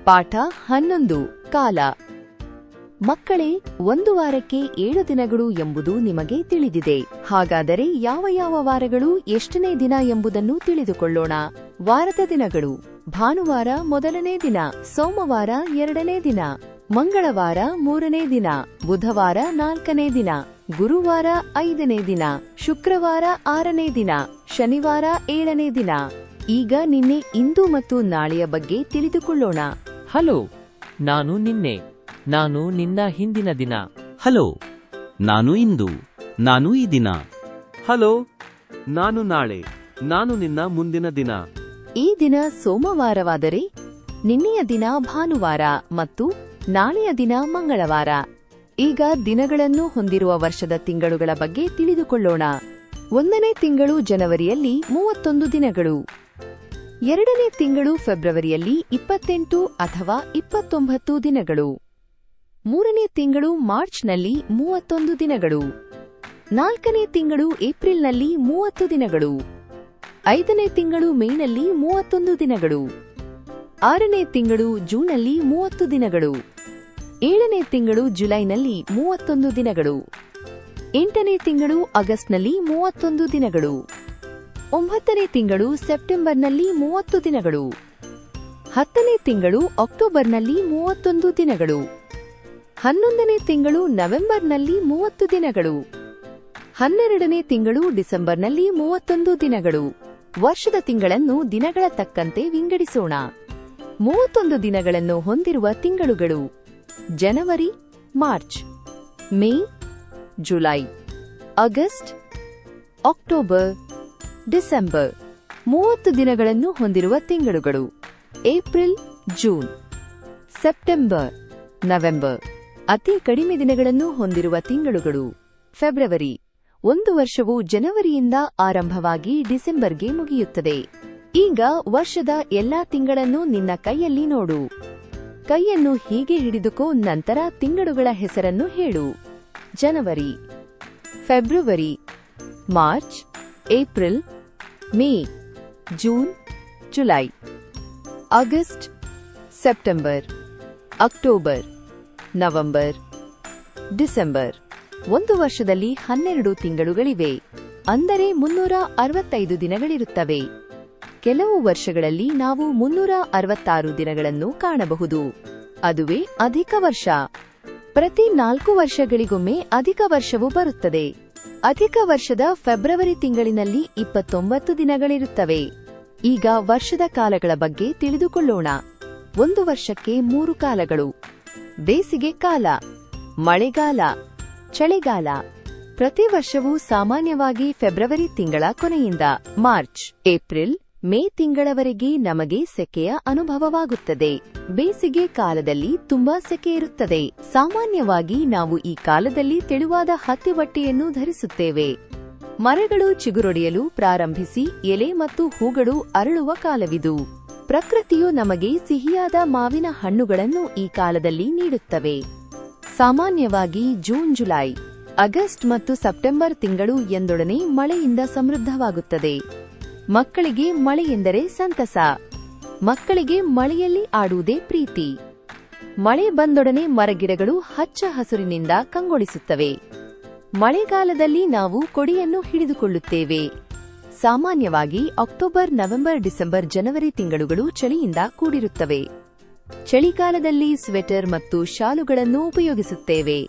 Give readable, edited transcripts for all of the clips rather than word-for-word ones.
ಪಾಠ 11 ಕಾಲ. ಮಕ್ಕಳೇ, ಒಂದು ವಾರಕ್ಕೆ 7 ದಿನಗಳು ಎಂಬುದು ನಿಮಗೆ ತಿಳಿದಿದೆ. ಹಾಗಾದರೆ ಯಾವ ಯಾವ ವಾರಗಳು ಎಷ್ಟನೇ ದಿನ ಎಂಬುದನ್ನು ತಿಳಿದುಕೊಳ್ಳೋಣ. ವಾರದ ದಿನಗಳು: ಭಾನುವಾರ ಮೊದಲನೇ ದಿನ, ಸೋಮವಾರ 2ನೇ ದಿನ, ಮಂಗಳವಾರ 3ನೇ ದಿನ, ಬುಧವಾರ 4ನೇ ದಿನ, ಗುರುವಾರ 5ನೇ ದಿನ, ಶುಕ್ರವಾರ 6ನೇ ದಿನ, ಶನಿವಾರ 7ನೇ ದಿನ. ಈಗ ನಿನ್ನೆ, ಇಂದು ಮತ್ತು ನಾಳೆಯ ಬಗ್ಗೆ ತಿಳಿದುಕೊಳ್ಳೋಣ. ಹಲೋ, ನಾನು ನಿನ್ನೆ. ನಾನು ನಿನ್ನ ಹಿಂದಿನ ದಿನ. ಹಲೋ, ನಾನು ಇಂದು. ನಾನು ಈ ದಿನ. ಹಲೋ, ನಾನು ನಾಳೆ. ನಾನು ನಿನ್ನ ಮುಂದಿನ ದಿನ. ಈ ದಿನ ಸೋಮವಾರವಾದರೆ ನಿನ್ನೆಯ ದಿನ ಭಾನುವಾರ ಮತ್ತು ನಾಳೆಯ ದಿನ ಮಂಗಳವಾರ. ಈಗ ದಿನಗಳನ್ನು ಹೊಂದಿರುವ ವರ್ಷದ ತಿಂಗಳುಗಳ ಬಗ್ಗೆ ತಿಳಿದುಕೊಳ್ಳೋಣ. 1ನೇ ತಿಂಗಳು ಜನವರಿಯಲ್ಲಿ 31 ದಿನಗಳು. 2ನೇ ತಿಂಗಳು ಫೆಬ್ರವರಿಯಲ್ಲಿ 28 ಅಥವಾ 29 ದಿನಗಳು. 3ನೇ ತಿಂಗಳು ಮಾರ್ಚ್ನಲ್ಲಿ 31 ದಿನಗಳು. 4ನೇ ತಿಂಗಳು ಏಪ್ರಿಲ್ನಲ್ಲಿ 30 ದಿನಗಳು. 5ನೇ ತಿಂಗಳು ಮೇನಲ್ಲಿ 31 ದಿನಗಳು. 6ನೇ ತಿಂಗಳು ಜೂನ್ನಲ್ಲಿ 30 ದಿನಗಳು. 7ನೇ ತಿಂಗಳು ಜುಲೈನಲ್ಲಿ 31 ದಿನಗಳು. 8ನೇ ತಿಂಗಳು ಆಗಸ್ಟ್ನಲ್ಲಿ 31 ದಿನಗಳು. 9ನೇ ತಿಂಗಳು ಸೆಪ್ಟೆಂಬರ್ನಲ್ಲಿ 30 ದಿನಗಳು. 10ನೇ ತಿಂಗಳು ಅಕ್ಟೋಬರ್ನಲ್ಲಿ 31 ದಿನಗಳು. 11ನೇ ತಿಂಗಳು ನವೆಂಬರ್ನಲ್ಲಿ 30 ದಿನಗಳು. 12ನೇ ತಿಂಗಳು ಡಿಸೆಂಬರ್ನಲ್ಲಿ 31 ದಿನಗಳು. ವರ್ಷದ ತಿಂಗಳನ್ನು ದಿನಗಳ ತಕ್ಕಂತೆ ವಿಂಗಡಿಸೋಣ. 31 ದಿನಗಳನ್ನು ಹೊಂದಿರುವ ತಿಂಗಳುಗಳು: ಜನವರಿ, March, May, July, August, October, December. 30 ದಿನಗಳನ್ನು ಹೊಂದಿರುವ ತಿಂಗಳುಗಳು: ಏಪ್ರಿಲ್, ಜೂನ್, ಸೆಪ್ಟೆಂಬರ್, ನವೆಂಬರ್. ಅತಿ ಕಡಿಮೆ ದಿನಗಳನ್ನು ಹೊಂದಿರುವ ತಿಂಗಳುಗಳು: ಫೆಬ್ರವರಿ. ಒಂದು ವರ್ಷವು ಜನವರಿಯಿಂದ ಆರಂಭವಾಗಿ ಡಿಸೆಂಬರ್ಗೆ ಮುಗಿಯುತ್ತದೆ. ಈಗ ವರ್ಷದ ಎಲ್ಲಾ ತಿಂಗಳನ್ನು ನಿನ್ನ ಕೈಯಲ್ಲಿ ನೋಡು. ಕೈಯನ್ನು ಹೀಗೆ ಹಿಡಿದುಕೋ, ನಂತರ ತಿಂಗಳುಗಳ ಹೆಸರನ್ನು ಹೇಳು. ಜನವರಿ, ಫೆಬ್ರವರಿ, March, April, May, June, July, August, September, October, November, December. ಒಂದು ವರ್ಷದಲ್ಲಿ 12 ತಿಂಗಳುಗಳಿವೆ, ಅಂದರೆ 365 ದಿನಗಳಿರುತ್ತವೆ. ಕೆಲವು ವರ್ಷಗಳಲ್ಲಿ ನಾವು 366 ದಿನಗಳನ್ನು ಕಾಣಬಹುದು. ಅದುವೇ ಅಧಿಕ ವರ್ಷ. ಪ್ರತಿ 4 ವರ್ಷಗಳಿಗೊಮ್ಮೆ ಅಧಿಕ ವರ್ಷವು ಬರುತ್ತದೆ. ಅಧಿಕ ವರ್ಷದ ಫೆಬ್ರವರಿ ತಿಂಗಳಿನಲ್ಲಿ 29 ದಿನಗಳಿರುತ್ತವೆ. ಈಗ ವರ್ಷದ ಕಾಲಗಳ ಬಗ್ಗೆ ತಿಳಿದುಕೊಳ್ಳೋಣ. ಒಂದು ವರ್ಷಕ್ಕೆ 3 ಕಾಲಗಳು: ಬೇಸಿಗೆ ಕಾಲ, ಮಳೆಗಾಲ, ಚಳಿಗಾಲ. ಪ್ರತಿ ವರ್ಷವೂ ಸಾಮಾನ್ಯವಾಗಿ ಫೆಬ್ರವರಿ ತಿಂಗಳ ಕೊನೆಯಿಂದ ಮಾರ್ಚ್, ಏಪ್ರಿಲ್, ಮೇ ತಿಂಗಳವರೆಗೆ ನಮಗೆ ಸೆಕೆಯ ಅನುಭವವಾಗುತ್ತದೆ. ಬೇಸಿಗೆ ಕಾಲದಲ್ಲಿ ತುಂಬಾ ಸೆಕೆ ಇರುತ್ತದೆ. ಸಾಮಾನ್ಯವಾಗಿ ನಾವು ಈ ಕಾಲದಲ್ಲಿ ತೆಳುವಾದ ಹತ್ತಿ ಬಟ್ಟೆಯನ್ನು ಧರಿಸುತ್ತೇವೆ. ಮರಗಳು ಚಿಗುರೊಡೆಯಲು ಪ್ರಾರಂಭಿಸಿ ಎಲೆ ಮತ್ತು ಹೂಗಳು ಅರಳುವ ಕಾಲವಿದು. ಪ್ರಕೃತಿಯು ನಮಗೆ ಸಿಹಿಯಾದ ಮಾವಿನ ಹಣ್ಣುಗಳನ್ನು ಈ ಕಾಲದಲ್ಲಿ ನೀಡುತ್ತವೆ. ಸಾಮಾನ್ಯವಾಗಿ ಜೂನ್, ಜುಲೈ, ಆಗಸ್ಟ್ ಮತ್ತು ಸೆಪ್ಟೆಂಬರ್ ತಿಂಗಳು ಎಂದೊಡನೆ ಮಳೆಯಿಂದ ಸಮೃದ್ಧವಾಗುತ್ತದೆ. ಮಕ್ಕಳಿಗೆ ಮಳೆ ಎಂದರೆ ಸಂತಸ. ಮಕ್ಕಳಿಗೆ ಮಳೆಯಲ್ಲಿ ಆಡುವುದೇ ಪ್ರೀತಿ. ಮಳೆ ಬಂದೊಡನೆ ಮರಗಿಡಗಳು ಹಚ್ಚ ಹಸುರಿನಿಂದ ಕಂಗೊಳಿಸುತ್ತವೆ. ಮಳೆಗಾಲದಲ್ಲಿ ನಾವು ಕೊಡೆಯನ್ನು ಹಿಡಿದುಕೊಳ್ಳುತ್ತೇವೆ. ಸಾಮಾನ್ಯವಾಗಿ ಅಕ್ಟೋಬರ್, ನವೆಂಬರ್, ಡಿಸೆಂಬರ್, ಜನವರಿ ತಿಂಗಳುಗಳು ಚಳಿಯಿಂದ ಕೂಡಿರುತ್ತವೆ. ಚಳಿಗಾಲದಲ್ಲಿ ಸ್ವೆಟರ್ ಮತ್ತು ಶಾಲುಗಳನ್ನು ಉಪಯೋಗಿಸುತ್ತೇವೆ.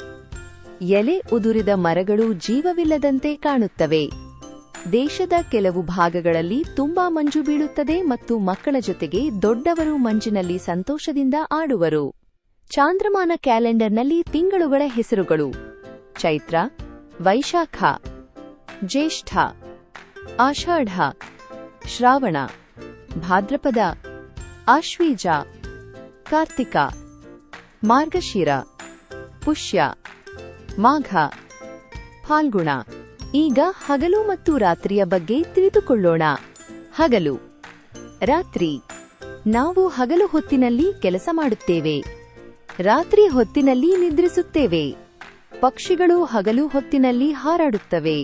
ಎಲೆ ಉದುರಿದ ಮರಗಳು ಜೀವವಿಲ್ಲದಂತೆ ಕಾಣುತ್ತವೆ. ದೇಶದ ಕೆಲವು ಭಾಗಗಳಲ್ಲಿ ತುಂಬಾ ಮಂಜು ಬೀಳುತ್ತದೆ ಮತ್ತು ಮಕ್ಕಳ ಜೊತೆಗೆ ದೊಡ್ಡವರು ಮಂಜಿನಲ್ಲಿ ಸಂತೋಷದಿಂದ ಆಡುವರು. ಚಾಂದ್ರಮಾನ ಕ್ಯಾಲೆಂಡರ್ನಲ್ಲಿ ತಿಂಗಳುಗಳ ಹೆಸರುಗಳು: ಚೈತ್ರ, ವೈಶಾಖ, ಜ್ಯೇಷ್ಠ, ಆಷಾಢ, ಶ್ರಾವಣ, ಭಾದ್ರಪದ, ಆಶ್ವೀಜ, ಕಾರ್ತಿಕ, ಮಾರ್ಗಶಿರ, ಪುಷ್ಯ, ಮಾಘ, ಫಾಲ್ಗುಣ. ಈಗ ಹಗಲು ಮತ್ತು ರಾತ್ರಿಯ ಬಗ್ಗೆ ತಿಳಿದುಕೊಳ್ಳೋಣ. ಹಗಲು, ರಾತ್ರಿ. ನಾವು ಹಗಲು ಹೊತ್ತಿನಲ್ಲಿ ಕೆಲಸ ಮಾಡುತ್ತೇವೆ. ರಾತ್ರಿ ಹೊತ್ತಿನಲ್ಲಿ ನಿದ್ರಿಸುತ್ತೇವೆ. ಪಕ್ಷಿಗಳು ಹಗಲು ಹೊತ್ತಿನಲ್ಲಿ ಹಾರಾಡುತ್ತವೆ.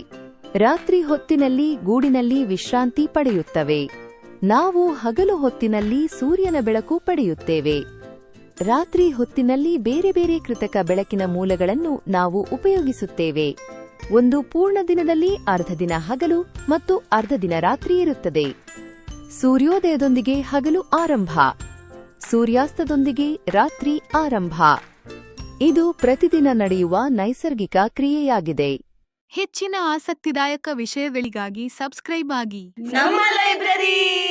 ರಾತ್ರಿ ಹೊತ್ತಿನಲ್ಲಿ ಗೂಡಿನಲ್ಲಿ ವಿಶ್ರಾಂತಿ ಪಡೆಯುತ್ತವೆ. ನಾವು ಹಗಲು ಹೊತ್ತಿನಲ್ಲಿ ಸೂರ್ಯನ ಬೆಳಕು ಪಡೆಯುತ್ತೇವೆ. ರಾತ್ರಿ ಹೊತ್ತಿನಲ್ಲಿ ಬೇರೆ ಬೇರೆ ಕೃತಕ ಬೆಳಕಿನ ಮೂಲಗಳನ್ನು ನಾವು ಉಪಯೋಗಿಸುತ್ತೇವೆ. ಒಂದು ಪೂರ್ಣ ದಿನದಲ್ಲಿ ಅರ್ಧ ದಿನ ಹಗಲು ಮತ್ತು ಅರ್ಧ ದಿನ ರಾತ್ರಿ ಇರುತ್ತದೆ. ಸೂರ್ಯೋದಯದೊಂದಿಗೆ ಹಗಲು ಆರಂಭ, ಸೂರ್ಯಾಸ್ತದೊಂದಿಗೆ ರಾತ್ರಿ ಆರಂಭ. ಇದು ಪ್ರತಿದಿನ ನಡೆಯುವ ನೈಸರ್ಗಿಕ ಕ್ರಿಯೆಯಾಗಿದೆ. ಹೆಚ್ಚಿನ ಆಸಕ್ತಿದಾಯಕ ವಿಷಯಗಳಿಗಾಗಿ ಸಬ್ಸ್ಕ್ರೈಬ್ ಆಗಿ ನಮ್ಮ ಲೈಬ್ರರಿ.